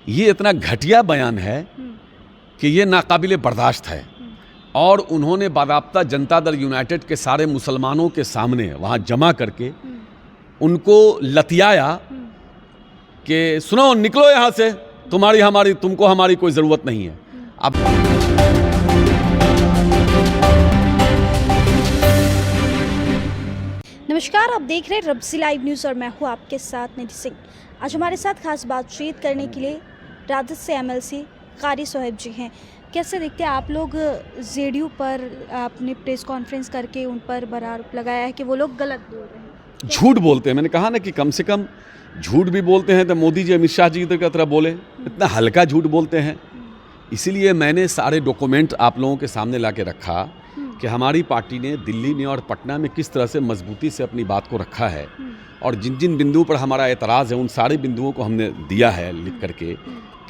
ये इतना घटिया बयान है कि ये नाकाबिले बर्दाश्त है। और उन्होंने बाकायदा जनता दल यूनाइटेड के सारे मुसलमानों के सामने वहाँ जमा करके उनको लतियाया कि सुनो, निकलो यहाँ से, तुमको हमारी कोई ज़रूरत नहीं है। अब नमस्कार, आप देख रहे हैं रब्सी लाइव न्यूज़ और मैं हूँ आपके साथ निधि सिंह। आज हमारे साथ खास बातचीत करने के लिए राजद से एमएलसी कारी सोहेब जी हैं। कैसे देखते हैं आप लोग? जेडीयू पर आपने प्रेस कॉन्फ्रेंस करके उन पर आरोप लगाया है कि वो लोग गलत बोल रहे हैं, झूठ बोलते हैं। मैंने कहा ना कि कम से कम झूठ भी बोलते हैं तो मोदी जी, अमित शाह जी की तरह बोले, इतना हल्का झूठ बोलते हैं। इसीलिए मैंने सारे डॉक्यूमेंट आप लोगों के सामने ला के रखा कि हमारी पार्टी ने दिल्ली में और पटना में किस तरह से मजबूती से अपनी बात को रखा है, और जिन जिन बिंदुओं पर हमारा एतराज़ है उन सारे बिंदुओं को हमने दिया है लिख करके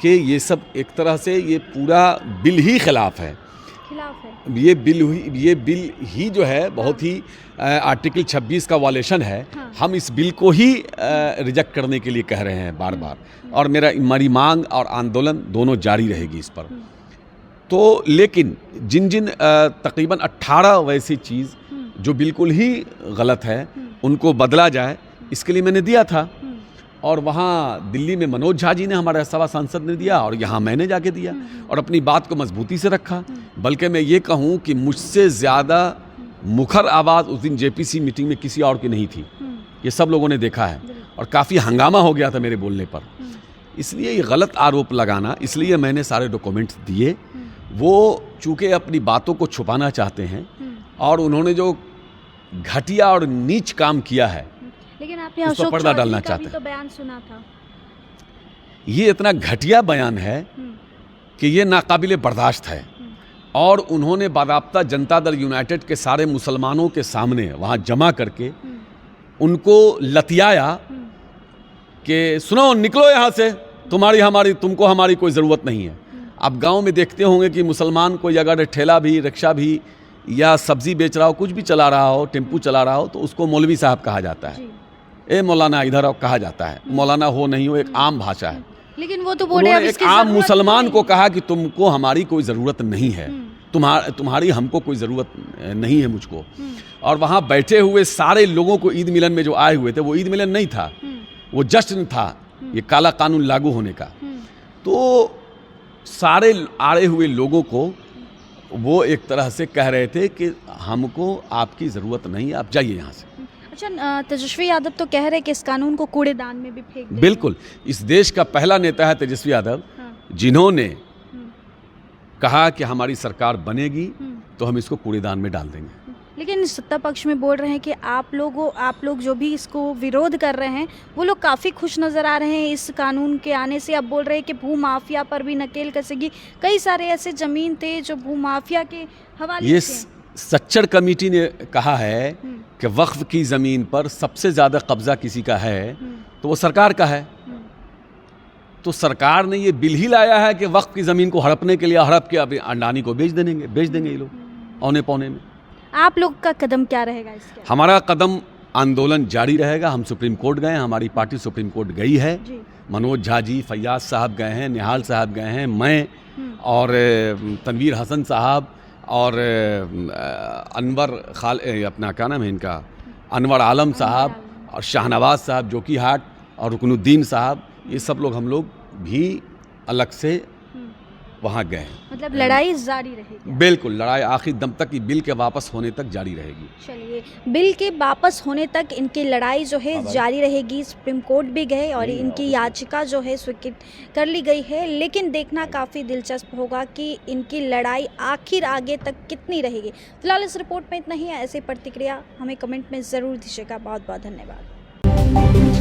कि ये सब एक तरह से ये पूरा बिल ही खिलाफ है। ये बिल ही जो है बहुत ही आर्टिकल 26 का वायलेशन है। हम इस बिल को ही रिजेक्ट करने के लिए कह रहे हैं बार बार, और मेरी मांग और आंदोलन दोनों जारी रहेगी इस पर। तो लेकिन जिन तकरीबन 18 वैसी चीज़ जो बिल्कुल ही गलत है उनको बदला जाए, इसके लिए मैंने दिया था। और वहाँ दिल्ली में मनोज झा जी ने, हमारे सभा सांसद ने दिया, और यहाँ मैंने जाके दिया और अपनी बात को मजबूती से रखा। बल्कि मैं ये कहूँ कि मुझसे ज़्यादा मुखर आवाज़ उस दिन जेपीसी मीटिंग में किसी और की नहीं थी। ये सब लोगों ने देखा है और काफ़ी हंगामा हो गया था मेरे बोलने पर। इसलिए ये गलत आरोप लगाना, इसलिए मैंने सारे डॉक्यूमेंट्स दिए। वो चूँकि अपनी बातों को छुपाना चाहते हैं और उन्होंने जो घटिया और नीच काम किया है, लेकिन आपने अशोक पर्दा डालना चाहते हैं। तो बयान सुना था। ये इतना घटिया बयान है कि ये नाकाबिले बर्दाश्त है। और उन्होंने बाकायदा जनता दल यूनाइटेड के सारे मुसलमानों के सामने वहाँ जमा करके उनको लतियाया कि सुनो, निकलो यहाँ से, तुमको हमारी कोई ज़रूरत नहीं है। आप गांव में देखते होंगे कि मुसलमान कोई अगर ठेला भी, रिक्शा भी या सब्जी बेच रहा हो, कुछ भी चला रहा हो, टेम्पू चला रहा हो, तो उसको मौलवी साहब कहा जाता है। ए मौलाना इधर आओ कहा जाता है। मौलाना हो नहीं हो, एक आम भाषा है। लेकिन वो तो बोले अब एक आम मुसलमान को कहा कि तुमको हमारी कोई ज़रूरत नहीं है, तुम्हारी हमको कोई ज़रूरत नहीं है मुझको। और वहाँ बैठे हुए सारे लोगों को ईद मिलन में जो आए हुए थे, वो ईद मिलन नहीं था, वो जश्न था ये काला कानून लागू होने का। तो सारे आए हुए लोगों को वो एक तरह से कह रहे थे कि हमको आपकी ज़रूरत नहीं है, आप जाइए यहाँ से। अच्छा, तेजस्वी यादव तो कह रहे हैं कि इस कानून को कूड़ेदान में भी फेंक दें। बिल्कुल, इस देश का पहला नेता है तेजस्वी यादव, जिन्होंने कहा कि हमारी सरकार बनेगी तो हम इसको कूड़ेदान में डाल देंगे। लेकिन सत्ता पक्ष में बोल रहे हैं कि आप लोग जो भी इसको विरोध कर रहे हैं वो लोग काफ़ी खुश नज़र आ रहे हैं इस कानून के आने से। अब बोल रहे हैं कि भू माफिया पर भी नकेल कसेगी। कई सारे ऐसे ज़मीन थे जो भू माफिया के हवाले ये थे। सच्चर कमेटी ने कहा है कि वक्फ की ज़मीन पर सबसे ज़्यादा कब्जा किसी का है तो वो सरकार का है। तो सरकार ने ये बिल ही लाया है कि वक्फ की ज़मीन को हड़पने के लिए हड़प के अभी अंडानी को बेच देंगे ये लोग औने पौने में। आप लोग का कदम क्या रहेगा इसके? हमारा कदम आंदोलन जारी रहेगा। हम सुप्रीम कोर्ट गए हैं, हमारी पार्टी सुप्रीम कोर्ट गई है। मनोज झा जी, फैयाज साहब गए हैं, निहाल साहब गए हैं, मैं और तनवीर हसन साहब और अपना क्या नाम है इनका, अनवर आलम साहब और शाहनवाज साहब जोकीहाट और रुकनुद्दीन साहब, ये सब लोग हम लोग भी अलग से वहाँ गए हैं। मतलब लड़ाई जारी रहेगी? बिल्कुल, लड़ाई आखिर दम तक, बिल के वापस होने तक जारी रहेगी। चलिए, बिल के वापस होने तक इनकी लड़ाई जो है जारी रहेगी। सुप्रीम कोर्ट भी गए और इनकी याचिका जो है स्वीकृत कर ली गई है। लेकिन देखना काफ़ी दिलचस्प होगा कि इनकी लड़ाई आखिर आगे तक कितनी रहेगी। फिलहाल इस रिपोर्ट में इतना ही है। ऐसी प्रतिक्रिया हमें कमेंट में ज़रूर दीजिएगा। बहुत बहुत धन्यवाद।